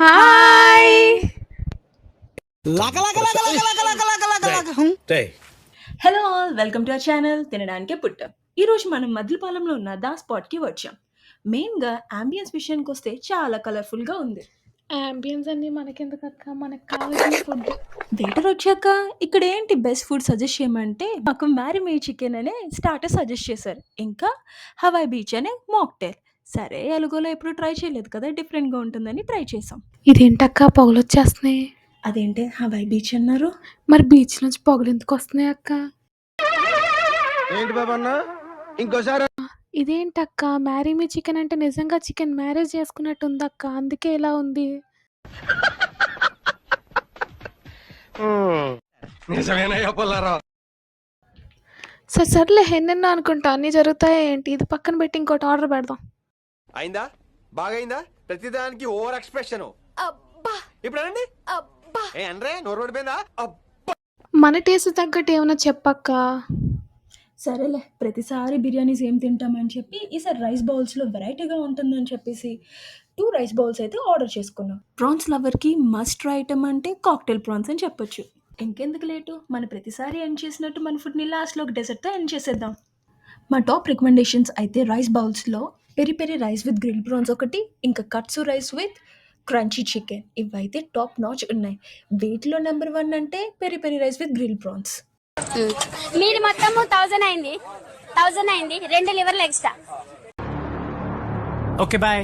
Hi hello all, welcome to our channel తినడానికే పుట్టాం. ఈరోజు మనం మద్దిలపాలెంలో ఉన్న దా స్పాట్కి వచ్చాం. మెయిన్గా అంబియన్స్ విషయానికి వస్తే చాలా కలర్ఫుల్గా ఉంది. అంబియన్స్ అన్ని మనకెందుకు అక్క, మనకు కావాల్సిన ఫుడ్. వెయిటర్ వచ్చాక ఇక్కడ ఏంటి బెస్ట్ ఫుడ్ సజెస్ట్ చేయమంటే మాకు మ్యారిమే చికెన్ అనే స్టార్టర్ సజెస్ట్ చేశారు. ఇంకా హవాయ్ బీచ్ అనే మాక్టైల్. సరే, ఎలుగులో ఎప్పుడు ట్రై చేయలేదు కదా, డిఫరెంట్గా ఉంటుందని ట్రై చేసాం. ఇదేంటక్క పొగలు వచ్చేస్తున్నాయి? అదేంటి హవాయ్ బీచ్ అన్నారు? మరి బీచ్ నుంచి పొగలు ఎందుకు వస్తున్నాయి అక్క? ఏంటి బాబా అన్న ఇంకోసారి ఇదేంటక్క, మ్యారీమీ చికెన్ అంటే నిజంగా చికెన్ మ్యారేజ్ చేసుకున్నట్టు ఉందక్క, అందుకే ఇలా ఉంది. నిజమేనయ్యా పుల్లారావు. సర్లే ఎన్నెన్నో అనుకుంటా, అన్నీ జరుగుతాయి ఏంటి. ఇది పక్కన పెట్టి ఇంకోటి ఆర్డర్ పెడదాం. అయిందా బాగైందా ప్రతిదానికి ఓవర్ ఎక్స్ప్రెషన్. ఇప్పుడు అనండి ఏ అనరే నోరు పడిపోయిందా? మన టేస్ట్ తగ్గట్టు ఏమైనా చెప్పక్క. సరేలే, ప్రతిసారి బిర్యానీస్ ఏం తింటామని చెప్పి ఈసారి రైస్ బౌల్స్లో వెరైటీగా ఉంటుందని చెప్పేసి 2 రైస్ బౌల్స్ అయితే ఆర్డర్ చేసుకున్నాం. ప్రాన్స్ లవర్కి మస్ట్ ట్రై ఐటమ్ అంటే కాక్టైల్ ప్రాన్స్ అని చెప్పొచ్చు. ఇంకెందుకు లేటు, మన ప్రతిసారి ఎండ్ చేసినట్టు మన ఫుడ్ని లాస్ట్లో ఒక డెజర్ట్తో ఎండ్ చేసేద్దాం. మా టాప్ రికమెండేషన్స్ అయితే రైస్ బౌల్స్లో peri peri rice with grill prawns ఒకటి, ఇంకా katsu rice with crunchy chicken, ఇవైతే టాప్ నాచ్ ఉన్నాయి. వీటిలో నెంబర్ 1 అంటే peri peri rice with grill prawns. మీరు మొత్తము 1000 అయింది 2 లివర్లు ఎక్స్ట్రా. Okay bye.